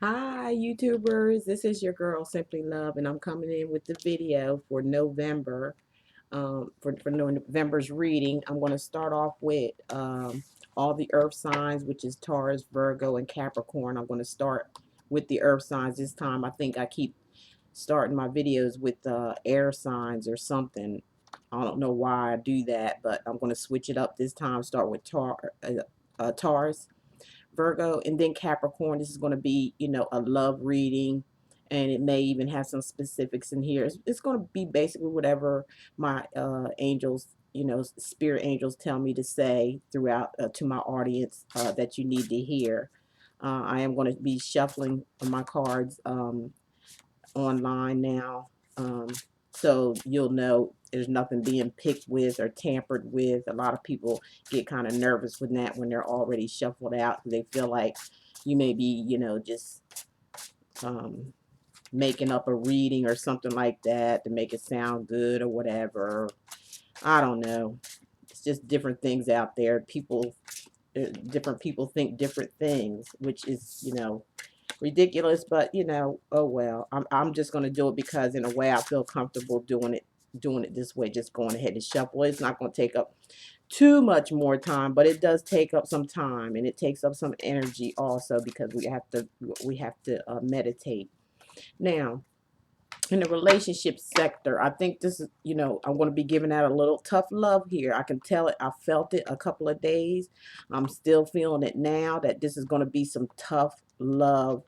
Hi, YouTubers. This is your girl, Simply Love, and I'm coming in with the video for November. For November's reading, I'm going to start off with all the earth signs, which is Taurus, Virgo, and Capricorn. I'm going to start with the earth signs this time. I think I keep starting my videos with air signs or something. I don't know why I do that, but I'm going to switch it up this time. Start with Taurus. Virgo, and then Capricorn. This is going to be, a love reading, and it may even have some specifics in here. It's going to be basically whatever my angels, spirit angels tell me to say throughout to my audience that you need to hear. I am going to be shuffling my cards online now. Um, so you'll know there's nothing being picked with or tampered with. A lot of people get kind of nervous with that when they're already shuffled out. They feel like you may be, just um, making up a reading or something like that to make it sound good or whatever. I don't know. It's just different things out there. Different people think different things, which is, ridiculous, but oh well. I'm just gonna do it because in a way I feel comfortable doing it this way, just going ahead and shuffle. It's not gonna take up too much more time, but it does take up some time and it takes up some energy also because we have to meditate. Now, in the relationship sector, I think this is, I'm going to be giving out a little tough love here. I can tell it. I felt it a couple of days. I'm still feeling it now that this is going to be some tough love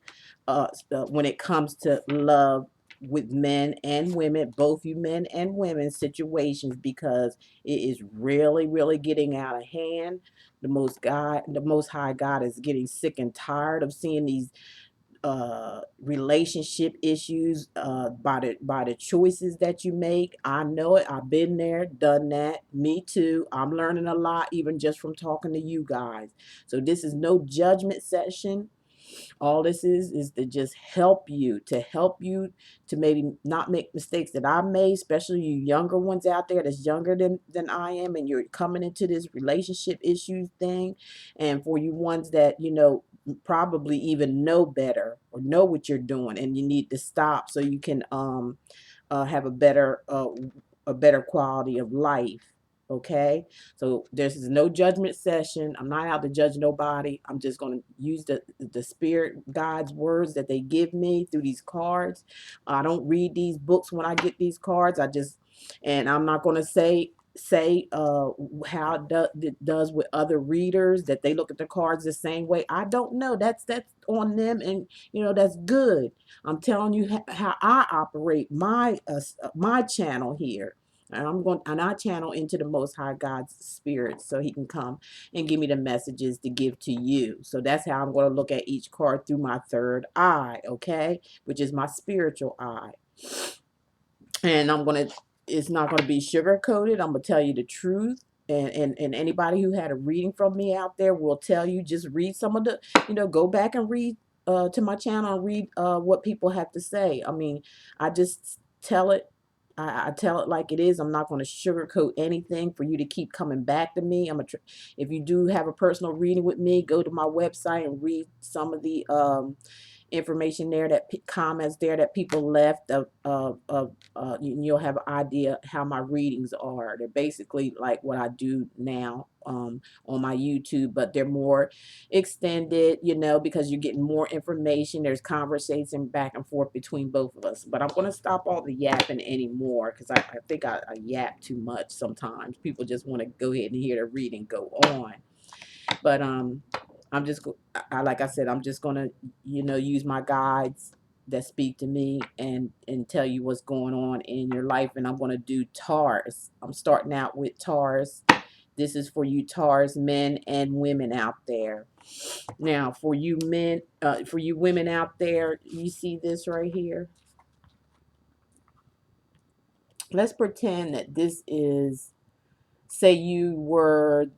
when it comes to love with men and women, both you men and women situations, because it is really, really getting out of hand. The most high God is getting sick and tired of seeing these relationship issues by the choices that you make. I know it. I've been there, done that. Me too. I'm learning a lot even just from talking to you guys. So this is no judgment session. All this is to just help you to maybe not make mistakes that I made, especially you younger ones out there that's younger than I am, and you're coming into this relationship issues thing. And for you ones that, probably even know better or know what you're doing and you need to stop so you can have a better quality of life. Okay, so this is no judgment session. I'm not out to judge nobody. I'm just going to use the spirit God's words that they give me through these cards. I don't read these books when I get these cards. And I'm not going to say how it does with other readers, that they look at the cards the same way. I don't know. That's on them, and that's good. I'm telling you how I operate my channel here. And I channel into the Most High God's spirit so He can come and give me the messages to give to you. So that's how I'm going to look at each card through my third eye, okay, which is my spiritual eye. And it's not gonna be sugar coated. I'm gonna tell you the truth. And anybody who had a reading from me out there will tell you, just read some of the, go back and read to my channel and read what people have to say. I mean, I just tell it. I tell it like it is. I'm not going to sugarcoat anything for you to keep coming back to me. If you do have a personal reading with me, go to my website and read some of the information there, that comments there that people left you'll have an idea how my readings are. They're basically like what I do now on my YouTube, but they're more extended, because you're getting more information. There's conversation back and forth between both of us. But I'm going to stop all the yapping anymore because I think I yap too much sometimes. People just want to go ahead and hear the reading go on. But I'm just like I said, I'm just gonna use my guides that speak to me and tell you what's going on in your life. And I'm gonna do Taurus. I'm starting out with Taurus. This is for you Taurus men and women out there. Now, for you women out there, you see this right here. Let's pretend that this is, say you were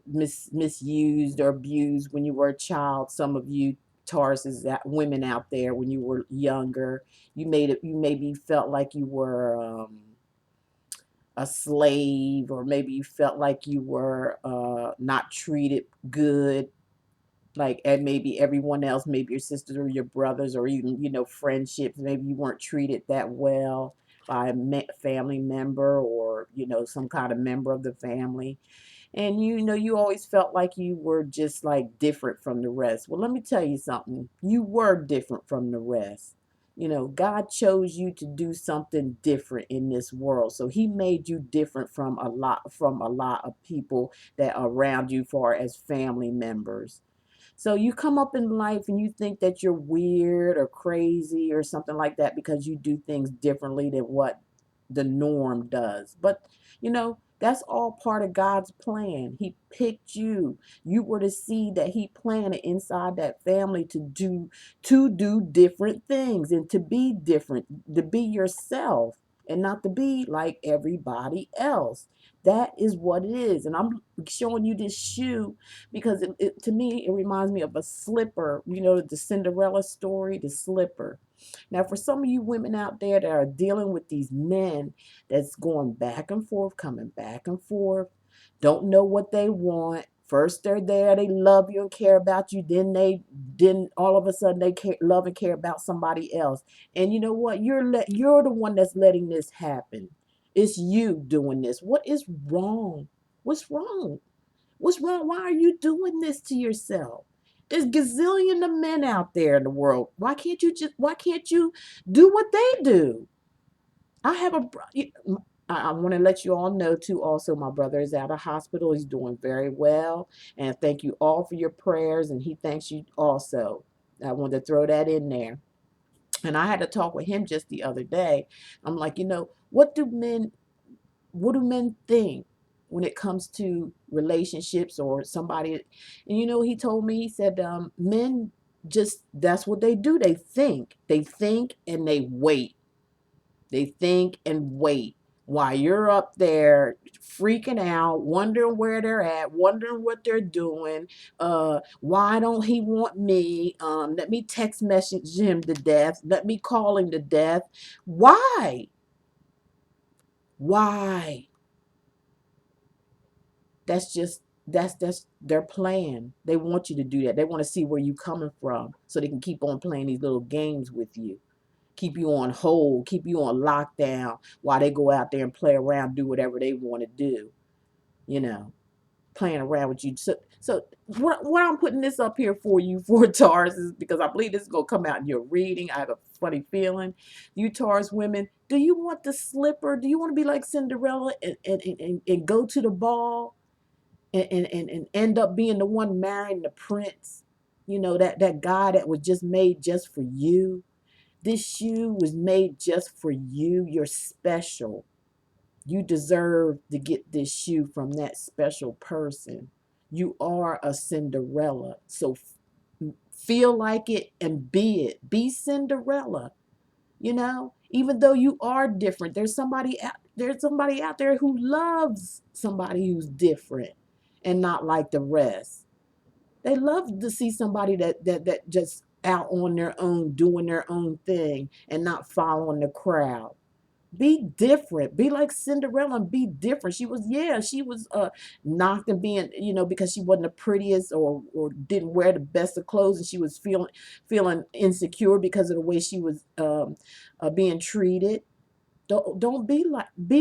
misused or abused when you were a child. Some of you Tauruses, that women out there, when you were younger, you maybe felt like you were a slave, or maybe you felt like you were not treated good Like, and maybe everyone else, maybe your sisters or your brothers, or even, friendships, maybe you weren't treated that well by a family member, or, some kind of member of the family. And you always felt like you were just like different from the rest. Well, let me tell you something. You were different from the rest. God chose you to do something different in this world. So he made you different from a lot of people that are around you, far as family members. So you come up in life and you think that you're weird or crazy or something like that because you do things differently than what the norm does. But that's all part of God's plan. He picked you. You were the seed that he planted inside that family to do different things and to be different, to be yourself and not to be like everybody else. That is what it is. And I'm showing you this shoe because to me, it reminds me of a slipper. The Cinderella story, the slipper. Now, for some of you women out there that are dealing with these men that's going back and forth, coming back and forth, don't know what they want. First they're there, they love you and care about you. Then all of a sudden love and care about somebody else. And you know what? You're the one that's letting this happen. It's you doing this. What is wrong? What's wrong? What's wrong? Why are you doing this to yourself? There's gazillion of men out there in the world. Why can't you do what they do? I have a I want to let you all know too. Also, my brother is out of hospital. He's doing very well, and thank you all for your prayers. And he thanks you also. I wanted to throw that in there. And I had to talk with him just the other day. I'm like, what do men think when it comes to relationships or somebody? And he told me, he said, men just, that's what they do. They think and they wait. They think and wait while you're up there freaking out, wondering where they're at, wondering what they're doing. Why don't he want me? Let me text message him to death. Let me call him to death. Why? Why? That's their plan. They want you to do that. They want to see where you coming from so they can keep on playing these little games with you. Keep you on hold, keep you on lockdown while they go out there and play around, do whatever they want to do, you know, playing around with you. So what I'm putting this up here for you for Taurus is because I believe this is going to come out in your reading. I have a funny feeling. You Taurus women, do you want the slipper? Do you want to be like Cinderella and go to the ball and end up being the one marrying the prince? That guy that was just made just for you. This shoe was made just for you. You're special. You deserve to get this shoe from that special person. You are a Cinderella. So feel like it and be it. Be Cinderella. Even though you are different, there's somebody out there who loves somebody who's different and not like the rest. They love to see somebody that just out on their own, doing their own thing and not following the crowd. Be different. Be like Cinderella and be different. She was knocked and being, because she wasn't the prettiest or didn't wear the best of clothes, and she was feeling insecure because of the way she was being treated. Don't be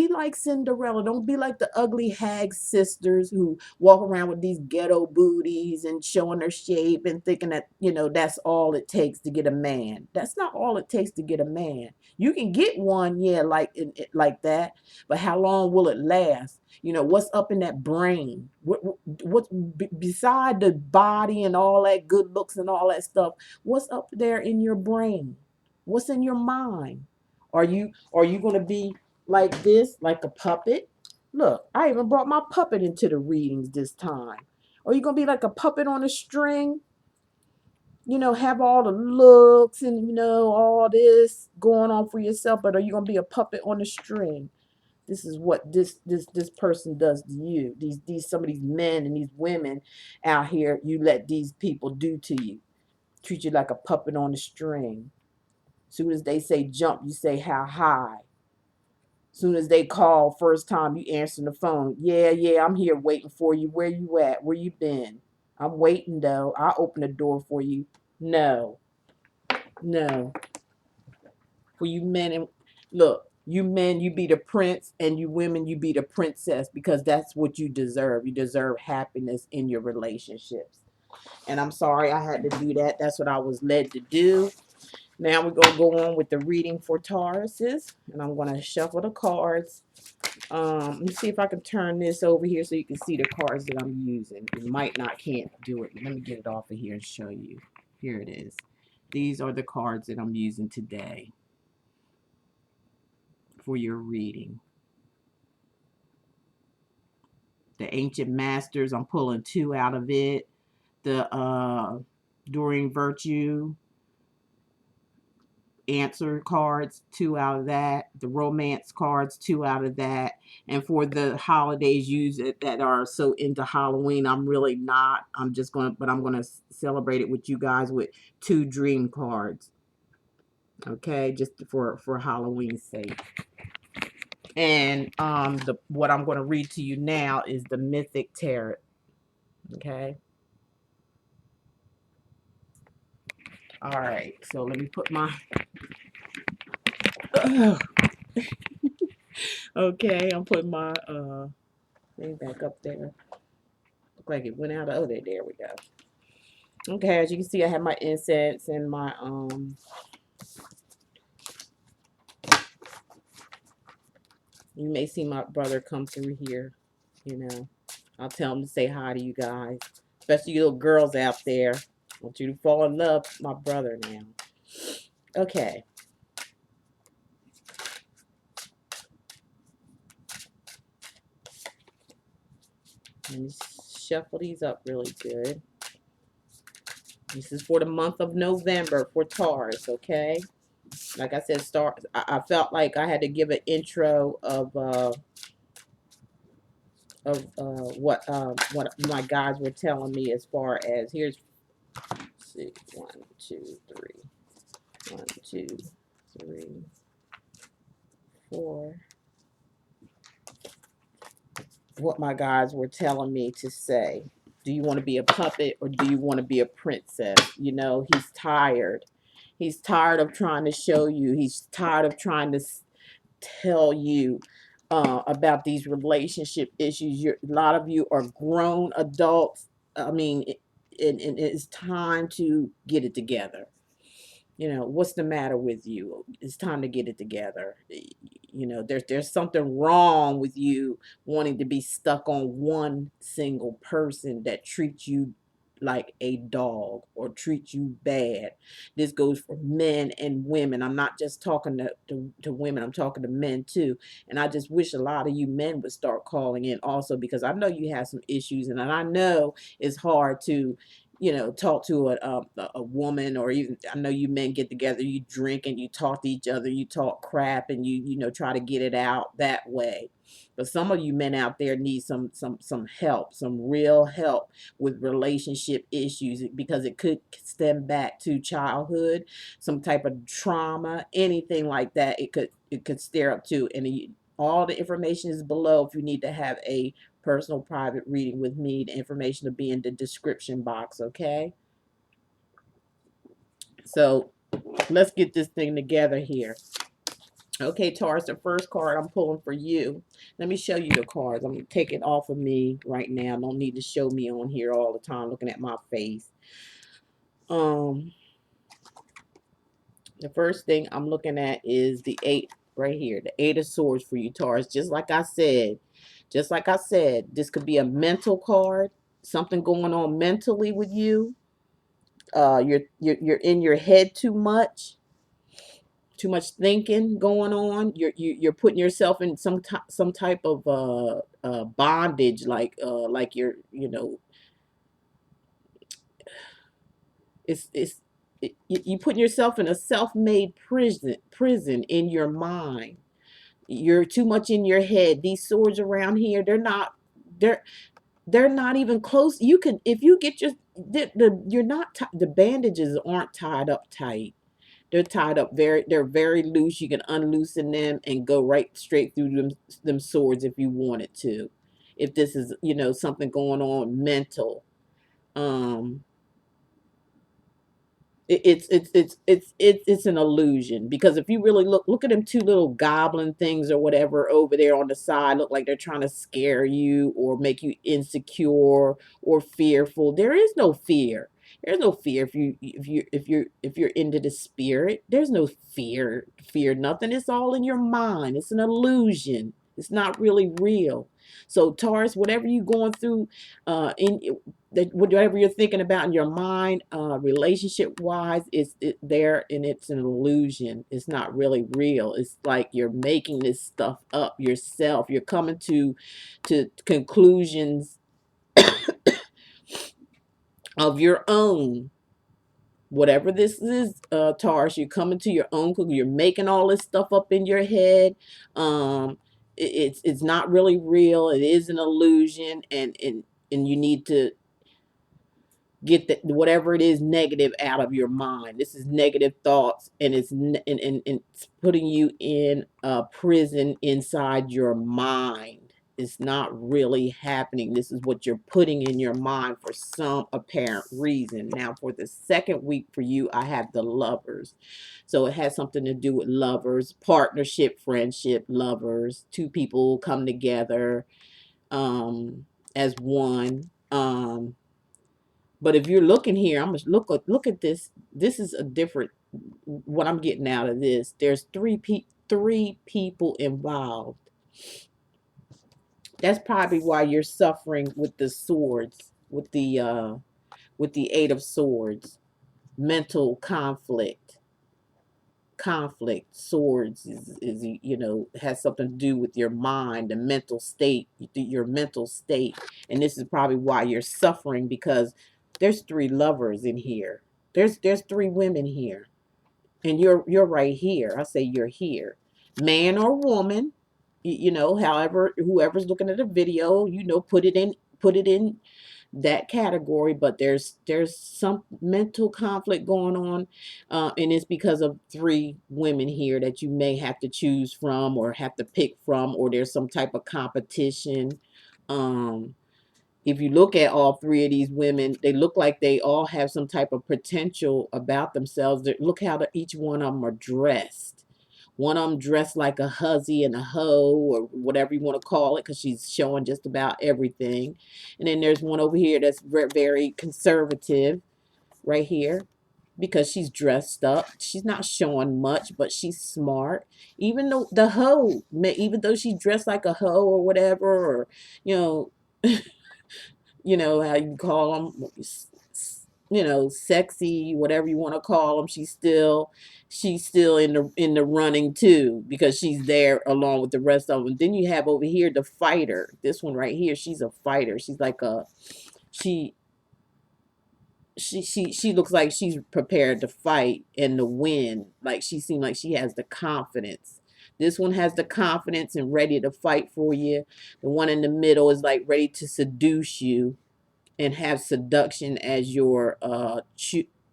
like Cinderella. Don't be like the ugly hag sisters who walk around with these ghetto booties and showing their shape and thinking that, that's all it takes to get a man. That's not all it takes to get a man. You can get one, yeah, like that, but how long will it last? What's up in that brain? What's beside the body and all that good looks and all that stuff? What's up there in your brain? What's in your mind? Are you going to be like this, like a puppet? Look, I even brought my puppet into the readings this time. Are you going to be like a puppet on a string? Have all the looks and all this going on for yourself, but are you going to be a puppet on a string? This is what this person does to you. These some of these men and these women out here, you let these people do to you. Treat you like a puppet on a string. Soon as they say jump, you say how high. Soon as they call first time, you answer the phone. Yeah, I'm here waiting for you. Where you at? Where you been? I'm waiting though. I'll open the door for you. No, no. For you men and look, you men, you be the prince, and you women, you be the princess because that's what you deserve. You deserve happiness in your relationships. And I'm sorry I had to do that. That's what I was led to do. Now we're going to go on with the reading for Tauruses. And I'm going to shuffle the cards. Let me see if I can turn this over here so you can see the cards that I'm using. You might not can't do it. Let me get it off of here and show you. Here it is. These are the cards that I'm using today for your reading. The Ancient Masters, I'm pulling 2 out of it. The During Virtue answer cards, 2 out of that. The romance cards, 2 out of that. And for the holidays use it that are so into Halloween, I'm really not. I'm just going to, but I'm going to celebrate it with you guys with 2 dream cards. Okay, just for Halloween's sake. And the what I'm going to read to you now is the Mythic Tarot. Okay. All right. So let me put my okay, I'm putting my thing back up there. Look like it went out. Oh, there we go. Okay, as you can see, I have my incense and my you may see my brother come through here, you know. I'll tell him to say hi to you guys, especially you little girls out there. I want you to fall in love with my brother now. Okay. Let me shuffle these up really good. This is for the month of November for Taurus, okay? Like I said, I felt like I had to give an intro of what my guys were telling me as far as here's let's see 1 2 3 1 2 3 4 what my guys were telling me to say. Do you want to be a puppet or do you want to be a princess? You know, he's tired. He's tired of trying to show you. He's tired of trying to tell you about these relationship issues. A lot of you are grown adults. I mean, it's time to get it together. You know, what's the matter with you? It's time to get it together. You know, there's something wrong with you wanting to be stuck on one single person that treats you like a dog or treats you bad. This goes for men and women. I'm not just talking to women, I'm talking to men too. And I just wish a lot of you men would start calling in also, because I know you have some issues, and I know it's hard to talk to a woman, or even I know you men get together, you drink and you talk to each other, you talk crap, and you try to get it out that way. But some of you men out there need some help, some real help with relationship issues, because it could stem back to childhood, some type of trauma, anything like that. It could stir up to, and all the information is below if you need to have a personal private reading with me. The information will be in the description box, okay? So let's get this thing together here. Okay, Taurus, the first card I'm pulling for you. Let me show you the cards. I'm going to take it off of me right now. Don't need to show me on here all the time looking at my face. The first thing I'm looking at is the 8 right here. The 8 of Swords for you, Taurus. Just like I said, this could be a mental card. Something going on mentally with you. You're in your head too much thinking going on. You're putting yourself in some type of bondage, like you're it's you putting yourself in a self-made prison in your mind. You're too much in your head. These swords around here, they're they're not even close. You can, if you get you're not the bandages aren't tied up tight. They're tied up they're very loose. You can unloosen them and go right straight through them swords if you wanted to. If this is, something going on mental. um it's an illusion, because if you really look at them two little goblin things or whatever over there on the side, look like they're trying to scare you or make you insecure or fearful. There is no fear. There's no fear if you're into the spirit. There's no fear nothing. It's all in your mind. It's an illusion. It's not really real. So Taurus, whatever you're going through in that, whatever you're thinking about in your mind, relationship wise, it's there, and it's an illusion. It's not really real. It's like you're making this stuff up yourself. You're coming to conclusions of your own. Whatever this is, Taurus, you're coming to your own. You're making all this stuff up in your head. It's not really real. It is an illusion, and you need to get the, whatever it is negative out of your mind. This is negative thoughts, and and it's putting you in a prison inside your mind. It's not really happening. This is what you're putting in your mind for some apparent reason. Now, for the second week for you, I have the Lovers. So it has something to do with lovers, partnership, friendship, lovers. Two people come together as one. But if you're looking here, I'm gonna look at this. This is a different. What I'm getting out of this, there's three people involved. That's probably why you're suffering with the swords, with the Eight of Swords, mental conflict. Swords is has something to do with your mind, the mental state, your mental state. And this is probably why you're suffering, because there's three lovers in here. There's three women here, and you're right here. I say you're here, man or woman. However, whoever's looking at the video, put it in that category. But there's some mental conflict going on, and it's because of three women here that you may have to choose from or have to pick from, or there's some type of competition. um if you look at all three of these women, they look like they all have some type of potential about themselves. Look how each one of them are dressed. One of them dressed like a hussy and a hoe, or whatever you want to call it, because she's showing just about everything. And then there's one over here that's very conservative, right here, because she's dressed up. She's not showing much, but she's smart. Even though the hoe, even though she's dressed like a hoe or whatever, or you know, how you call them, sexy, whatever you want to call them. She's still in the running too, because she's there along with the rest of them. Then you have over here the fighter. This one right here, she's a fighter. She's like she she looks like she's prepared to fight and to win. Like, she seems like she has the confidence. This one has the confidence and ready to fight for you. The one in the middle is like ready to seduce you and have seduction as your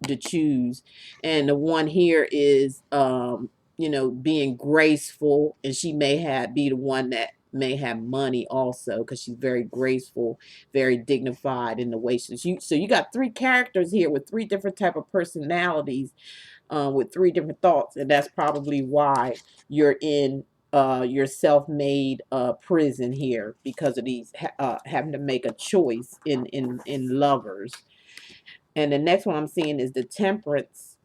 to choose. And the one here is being graceful, and she may be the one that may have money also, because she's very graceful, very dignified in the way. So you got three characters here with three different type of personalities, with three different thoughts, and that's probably why you're in your self-made prison here, because of these having to make a choice in lovers. And the next one I'm seeing is the Temperance.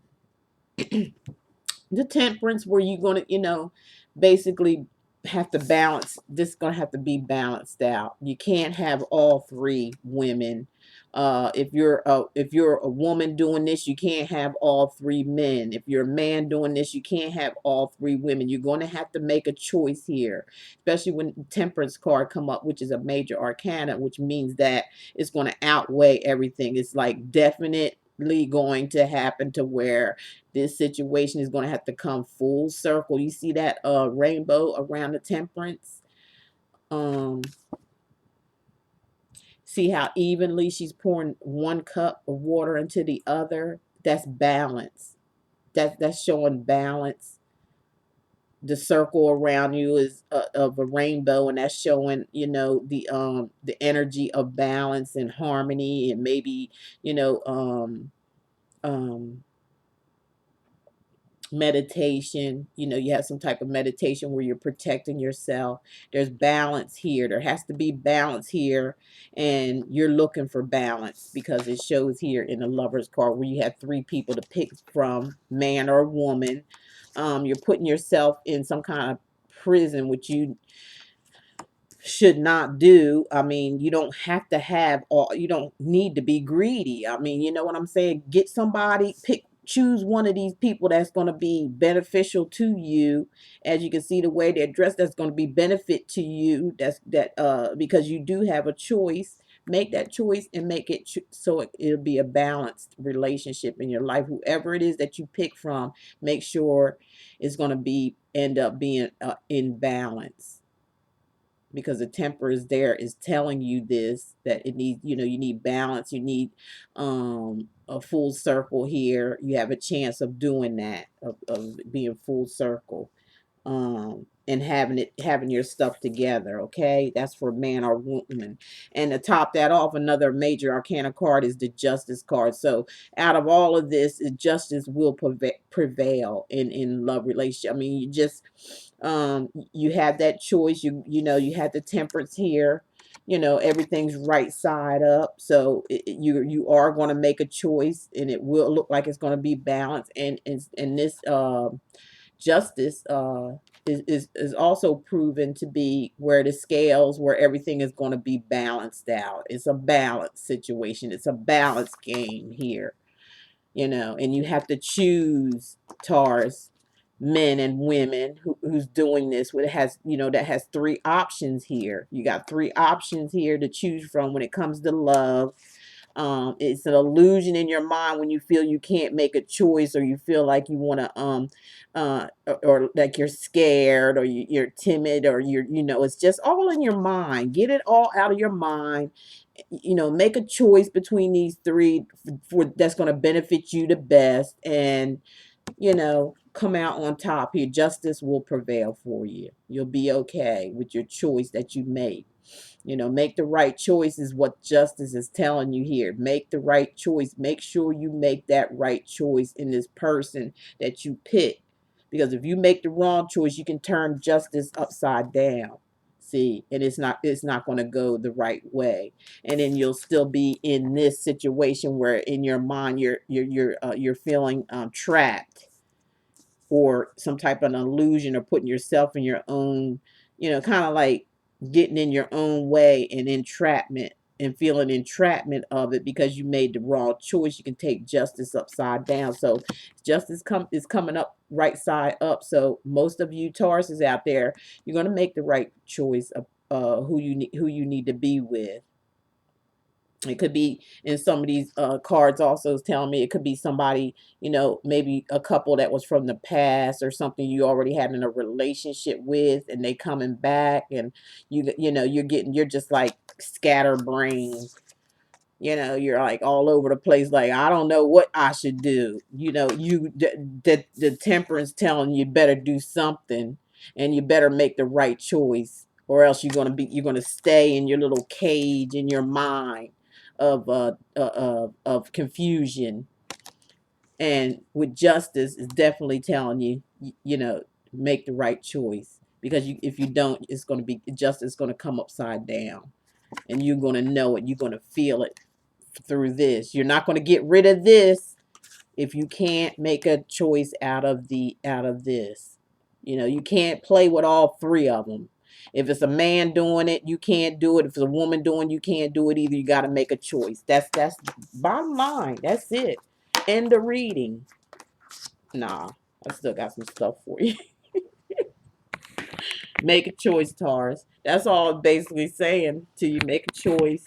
The Temperance, where you're going to basically have to balance. This is going to have to be balanced out. You can't have all three women. If you're a woman doing this, you can't have all three men. If you're a man doing this, you can't have all three women. You're going to have to make a choice here, especially when the Temperance card come up, which is a major arcana, which means that it's going to outweigh everything. It's like definitely going to happen to where this situation is going to have to come full circle. You see that rainbow around the Temperance? Um, See how evenly she's pouring one cup of water into the other? That's balance. That's showing balance. the circle around you is of a rainbow, and that's showing, the energy of balance and harmony, and maybe, you know um meditation. You have some type of meditation where you're protecting yourself. There's balance here. There has to be balance here, and you're looking for balance because it shows here in the Lover's card where you have three people to pick from, man or woman. You're putting yourself in some kind of prison, which you should not do. I mean, you don't have to have all, you don't need to be greedy. I mean, you know what I'm saying? Get somebody, choose one of these people that's going to be beneficial to you. As you can see, the way they're dressed, that's going to be benefit to you. Because you do have a choice. Make that choice and make it so it'll be a balanced relationship in your life. Whoever it is that you pick from, make sure it's going to end up being in balance, because the temper is there, is telling you this, that it needs, you need balance. You need a full circle here. You have a chance of doing that, of being full circle, and having your stuff together. Okay, that's for man or woman. And to top that off, another major arcana card is the Justice card. So out of all of this, justice will prevail in love relationship. I mean, you have that choice. You have the Temperance here. Everything's right side up, so you are going to make a choice, and it will look like it's going to be balanced. And this Justice is also proven to be where the scales, where everything is going to be balanced out. It's a balanced situation. It's a balanced game here. And you have to choose, Taurus, men and women who's doing this. With, it has, that has three options here. You got three options here to choose from when it comes to love. It's an illusion in your mind when you feel you can't make a choice, or you feel like you want to or like you're scared, or you're timid, or it's just all in your mind. Get it all out of your mind. Make a choice between these three for that's going to benefit you the best, and come out on top here. Justice will prevail for you. You'll be okay with your choice that you make. Make the right choice is what justice is telling you here. Make the right choice. Make sure you make that right choice in this person that you pick. Because if you make the wrong choice, you can turn justice upside down. See, and it's not going to go the right way. And then you'll still be in this situation where in your mind you're feeling trapped, or some type of an illusion, or putting yourself in your own, kind of like getting in your own way, and entrapment, and feeling entrapment of it because you made the wrong choice. You can take justice upside down. So justice is coming up right side up. So most of you Tauruses out there, you're going to make the right choice of who you need to be with. It could be in some of these cards also is telling me it could be somebody, maybe a couple that was from the past, or something you already had in a relationship with, and they coming back, and you're just like scatterbrained. You're like all over the place, like, I don't know what I should do. The Temperance telling you better do something, and you better make the right choice, or else you're gonna stay in your little cage in your mind of confusion. And with Justice, is definitely telling you, make the right choice, because if you don't, it's going to be justice going to come upside down, and you're going to know it. You're going to feel it through this. You're not going to get rid of this if you can't make a choice out of this. You can't play with all three of them. If it's a man doing it, you can't do it. If it's a woman doing, you can't do it either. You got to make a choice. That's bottom line. That's it. End of reading. Nah, I still got some stuff for you. Make a choice, Taurus. That's all I'm basically saying to you. Make a choice.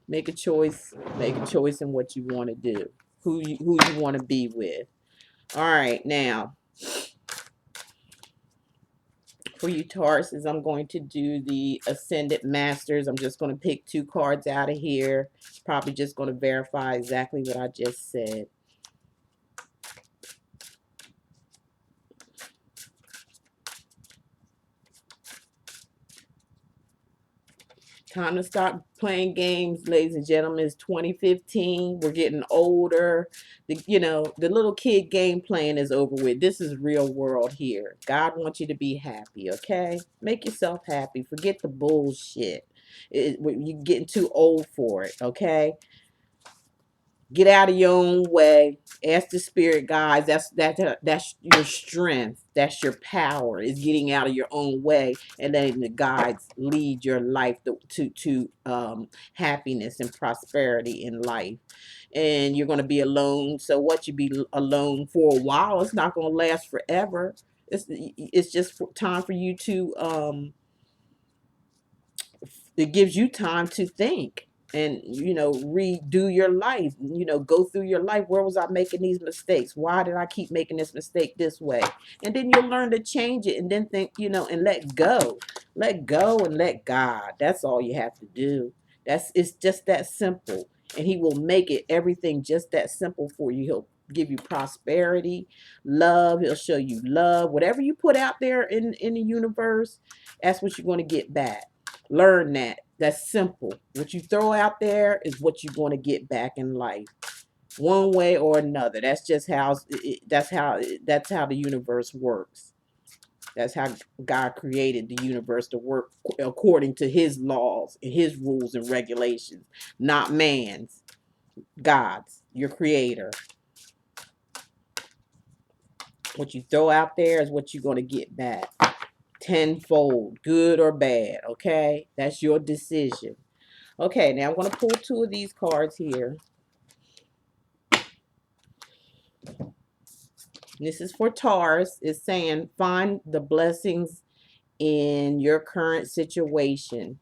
Make a choice. Make a choice in what you want to do. Who you want to be with. All right, now for you Tauruses, I'm going to do the Ascended Masters. I'm just going to pick two cards out of here. Probably just going to verify exactly what I just said. Time to stop playing games, ladies and gentlemen. It's 2015. We're getting older. The little kid game playing is over with. This is real world here. God wants you to be happy, okay? Make yourself happy. Forget the bullshit. You're getting too old for it, okay? Get out of your own way. Ask the spirit guides. That's your strength. That's your power. Is getting out of your own way and letting the guides lead your life to happiness and prosperity in life. And you're going to be alone. So what, you be alone for a while? It's not going to last forever. It's just time for you to it gives you time to think and redo your life, go through your life. Where was I making these mistakes? Why did I keep making this mistake this way? And then you'll learn to change it, and then think, and let go and let God. That's all you have to do. It's just that simple. And he will make it everything just that simple for you. He'll give you prosperity, love. He'll show you love. Whatever you put out there in the universe, that's what you're going to get back. Learn that. That's simple. What you throw out there is what you're going to get back in life, one way or another. That's just how. That's how the universe works. That's how God created the universe to work according to His laws and His rules and regulations, not man's. God's, your Creator. What you throw out there is what you're going to get back tenfold, good or bad. Okay, that's your decision. Okay, now I'm going to pull two of these cards here. This is for Taurus. It's saying find the blessings in your current situation.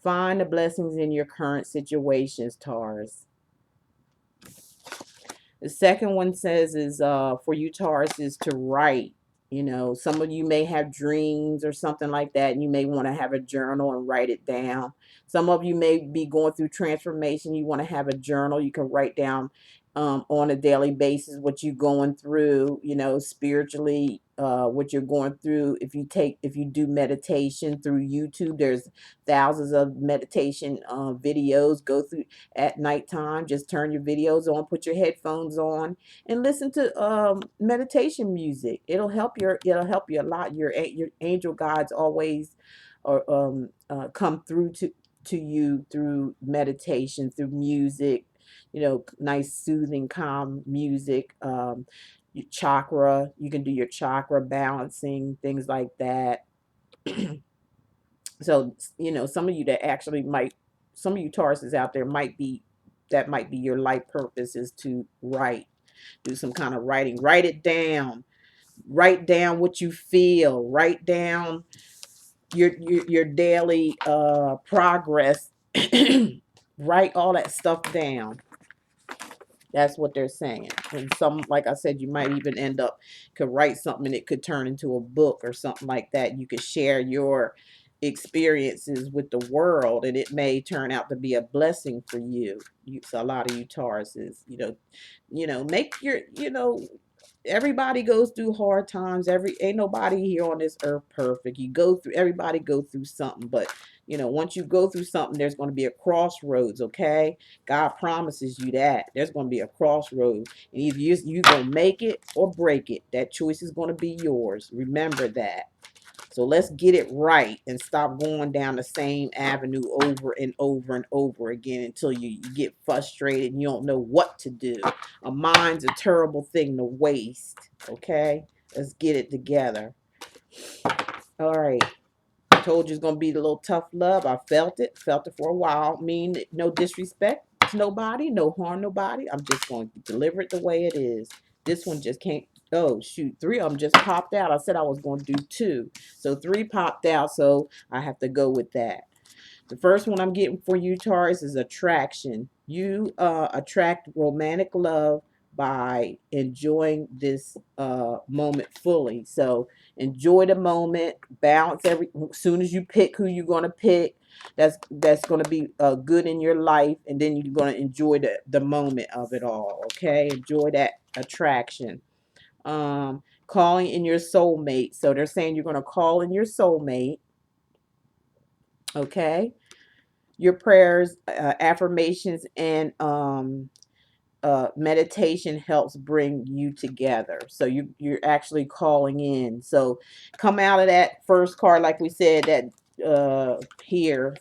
Find the blessings in your current situations, Taurus. The second one says is for you, Taurus, is to write. Some of you may have dreams or something like that, and you may want to have a journal and write it down. Some of you may be going through transformation. You want to have a journal. You can write down on a daily basis what you're going through, spiritually, what you're going through. If you do meditation through YouTube, there's thousands of meditation videos. Go through at nighttime. Just turn your videos on, put your headphones on, and listen to meditation music. It'll help you a lot. Your angel guides always come through to you through meditation, through music, nice soothing calm music. Your chakra, you can do your chakra balancing, things like that. So some of you some of you Tauruses out there might be your life purpose is to write. Do some kind of writing. Write it down. Write down what you feel. Write down your daily progress. Write all that stuff down. That's what they're saying. And some, like I said, you might even could write something and it could turn into a book or something like that. You could share your experiences with the world, and it may turn out to be a blessing for you. So a lot of you Tauruses, make your, everybody goes through hard times. Ain't nobody here on this earth perfect. Everybody go through something, but once you go through something, there's going to be a crossroads. Okay, God promises you that there's going to be a crossroads, and either you gonna make it or break it. That choice is going to be yours. Remember that. So let's get it right and stop going down the same avenue over and over and over again until you get frustrated and you don't know what to do. A mind's a terrible thing to waste. Okay? Let's get it together. All right. I told you it's going to be a little tough love. I felt it. Felt it for a while. No disrespect to nobody. No harm nobody. I'm just going to deliver it the way it is. This one just can't. Oh, shoot. 3 of them just popped out. I said I was going to do 2. So 3 popped out. So I have to go with that. The first one I'm getting for you, Taurus, is attraction. You attract romantic love by enjoying this moment fully. So enjoy the moment, balance as soon as you pick who you're going to pick, that's going to be good in your life, and then you're going to enjoy the moment of it all. Okay, enjoy that attraction. Calling in your soulmate. So they're saying you're going to call in your soulmate. Okay. Your prayers, affirmations, and meditation helps bring you together. So you're actually calling in. So come out of that first card, like we said, that here,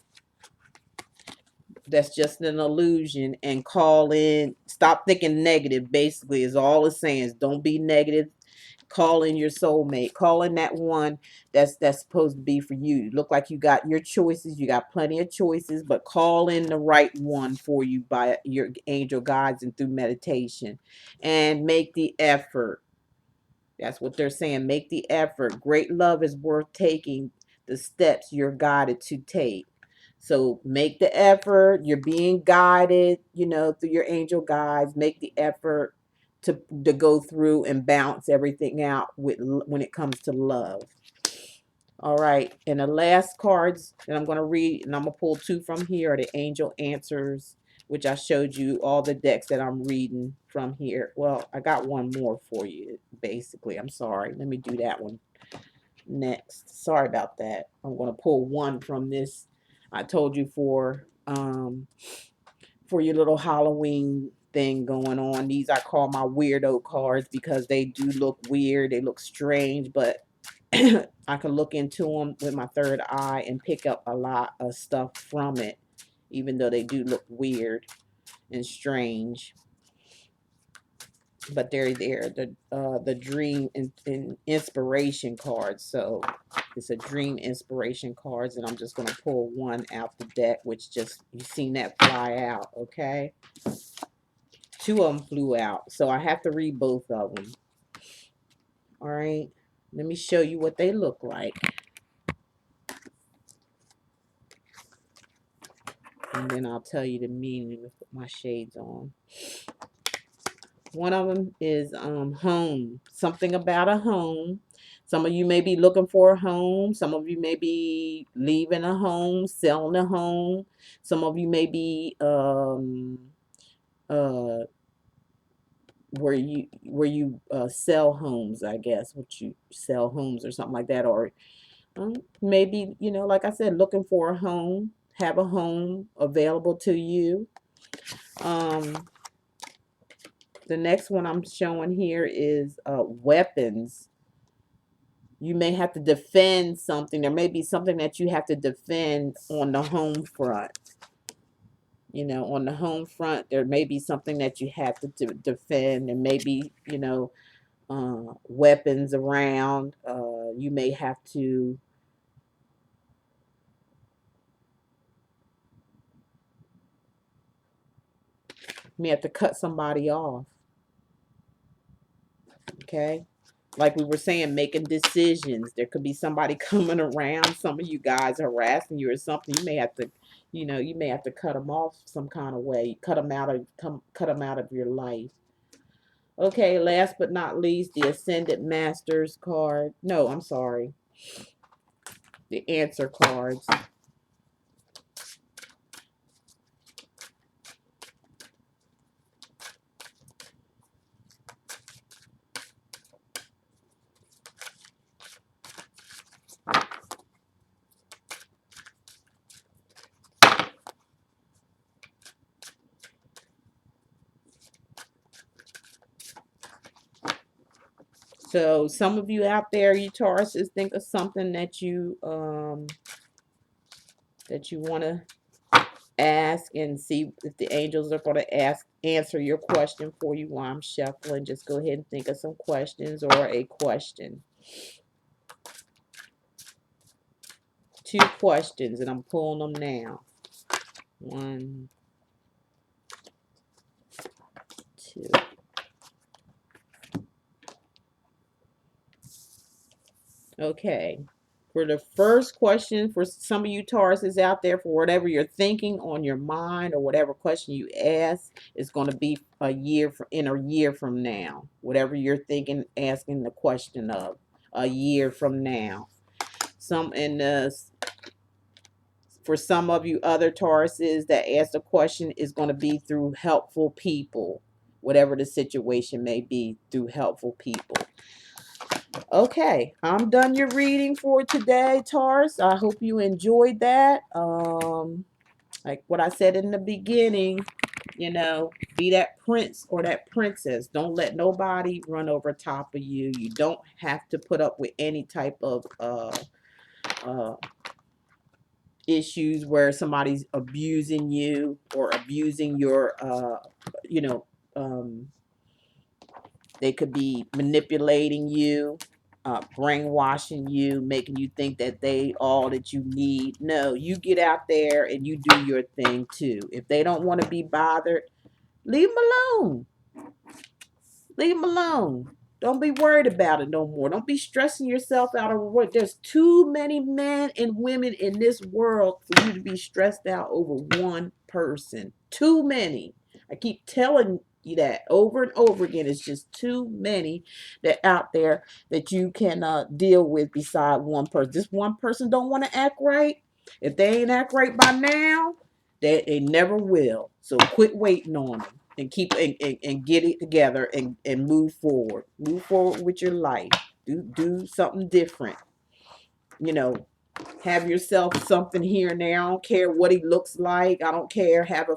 that's just an illusion, and call in. Stop thinking negative, basically, is all it's saying. Is don't be negative. Call in your soulmate. Call in that one that's supposed to be for you. You look like you got your choices. You got plenty of choices, but call in the right one for you by your angel guides and through meditation. And make the effort. That's what they're saying. Make the effort. Great love is worth taking the steps you're guided to take. So make the effort. You're being guided, through your angel guides. Make the effort to go through and balance everything out when it comes to love. All right. And the last cards that I'm going to read, and I'm going to pull two from here, are the angel answers, which I showed you all the decks that I'm reading from here. Well, I got one more for you, basically. I'm sorry. Let me do that one next. Sorry about that. I'm going to pull one from this. I told you for your little Halloween thing going on. These I call my weirdo cards because they do look weird. They look strange, but I can look into them with my third eye and pick up a lot of stuff from it, even though they do look weird and strange. But they're there, the dream and inspiration cards. So it's a dream inspiration cards, and I'm just going to pull one out the deck, which just, you seen that fly out, okay? Two of them flew out, so I have to read both of them. All right, let me show you what they look like, and then I'll tell you the meaning with my shades on. One of them is home. Something about a home. Some of you may be looking for a home. Some of you may be leaving a home, selling a home. Some of you may be where you sell homes, I guess. What you sell homes or something like that, or maybe, like I said, looking for a home, have a home available to you. The next one I'm showing here is weapons. You may have to defend something. There may be something that you have to defend on the home front. On the home front, there may be something that you have to defend. There may be, weapons around. You may have to cut somebody off. Okay, like we were saying, making decisions. There could be somebody coming around. Some of you guys harassing you or something. You may have to, you may have to cut them off some kind of way. Cut them out of your life. Okay, last but not least, the Ascended Masters card. No, I'm sorry. The answer cards. So some of you out there, you Tauruses, think of something that you want to ask, and see if the angels are going to answer your question for you while I'm shuffling. Just go ahead and think of some questions or a question. Two questions, and I'm pulling them now. One, two. Okay. For the first question, for some of you Tauruses out there, for whatever you're thinking on your mind or whatever question you ask, is going to be in a year from now. Whatever you're thinking, asking the question of, a year from now. For some of you other Tauruses that ask the question, is going to be through helpful people. Whatever the situation may be, through helpful people. Okay, I'm done your reading for today, Taurus. I hope you enjoyed that. Like what I said in the beginning, you know, be that prince or that princess. Don't let nobody run over top of you. You don't have to put up with any type of uh, issues where somebody's abusing you or abusing your, you know, um, they could be manipulating you, brainwashing you, making you think that they all that you need. No, you get out there and you do your thing too. If they don't want to be bothered, leave them alone. Leave them alone. Don't be worried about it no more. Don't be stressing yourself out over what. There's too many men and women in this world for you to be stressed out over one person. Too many. I keep telling you that over and over again. It's just too many that out there that you can deal with beside one person. This one person don't want to act right. If they ain't act right by now, they never will. So quit waiting on them and keep and get it together and move forward. Move forward with your life. Do something different. You know, have yourself something here and there. I don't care what he looks like. I don't care. Have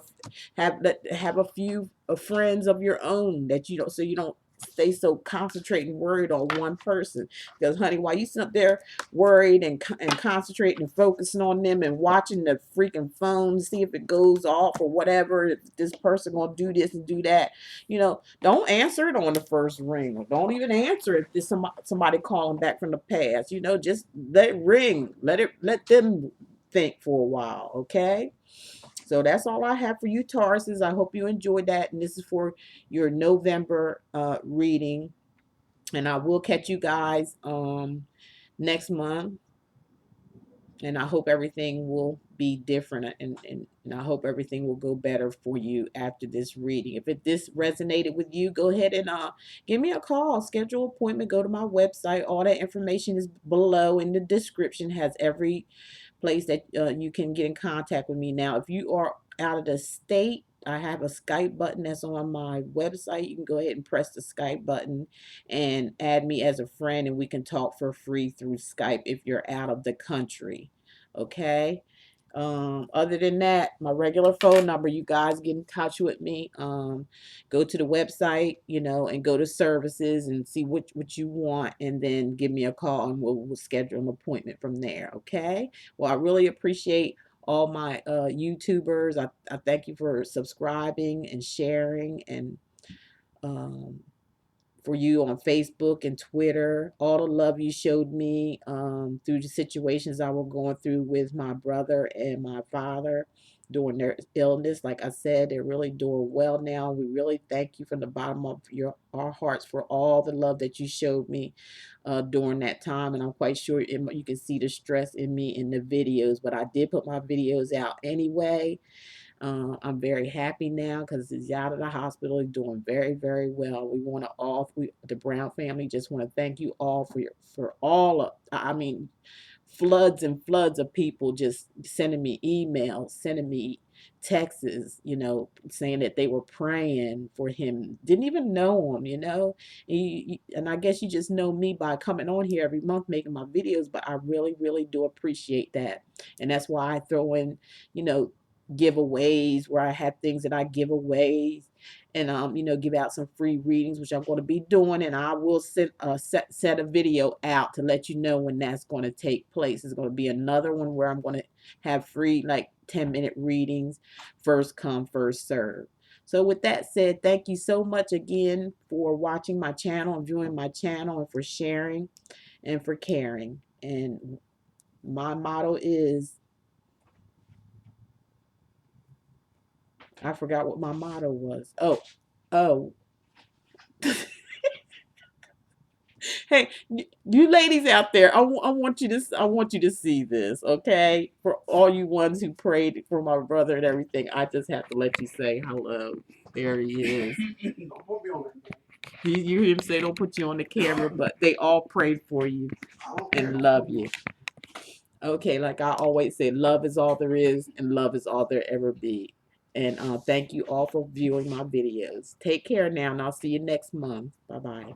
a few friends of your own that you don't, so you don't stay so concentrated and worried on one person. Because honey, while you sit up there worried and concentrating and focusing on them and watching the freaking phone, see if it goes off or whatever, if this person gonna do this and do that, you know, don't answer it on the first ring, or don't even answer if there's somebody calling back from the past. You know, just let it ring. Let them think for a while, okay? So that's all I have for you, Tauruses. I hope you enjoyed that. And this is for your November reading. And I will catch you guys next month. And I hope everything will be different, and I hope everything will go better for you after this reading. If this resonated with you, go ahead and give me a call, schedule an appointment, go to my website. All that information is below in the description, has every place that you can get in contact with me. Now, if you are out of the state, I have a Skype button that's on my website. You can go ahead and press the Skype button and add me as a friend, and we can talk for free through Skype if you're out of the country. Okay? Other than that, my regular phone number, you guys get in touch with me. Go to the website, you know, and go to services and see what you want, and then give me a call and we'll schedule an appointment from there. Okay? Well, I really appreciate all my YouTubers. I thank you for subscribing and sharing, and for you on Facebook and Twitter, all the love you showed me through the situations I was going through with my brother and my father during their illness. Like I said, they're really doing well now. We really thank you from the bottom of our hearts for all the love that you showed me during that time. And I'm quite sure you can see the stress in me in the videos, but I did put my videos out anyway. I'm very happy now because he's out of the hospital. He's doing very, very well. We want to the Brown family just want to thank you all for all of, I mean, floods and floods of people just sending me emails, sending me texts, you know, saying that they were praying for him. Didn't even know him, you know. And I guess you just know me by coming on here every month making my videos, but I really, really do appreciate that. And that's why I throw in, you know, giveaways where I have things that I give away, and you know, give out some free readings, which I'm going to be doing, and I will set a video out to let you know when that's going to take place. It's going to be another one where I'm going to have free like 10-minute readings, first come first serve. So with that said, thank you so much again for watching my channel and viewing my channel, and for sharing and for caring. And my motto is, I forgot what my motto was. Oh. Hey, you ladies out there, I want you to see this, okay? For all you ones who prayed for my brother and everything, I just have to let you say hello. There he is. You hear him say, "Don't put you on the camera," but they all prayed for you and love you. Okay, like I always say, love is all there is, and love is all there ever be. And thank you all for viewing my videos. Take care now, and I'll see you next month. Bye-bye.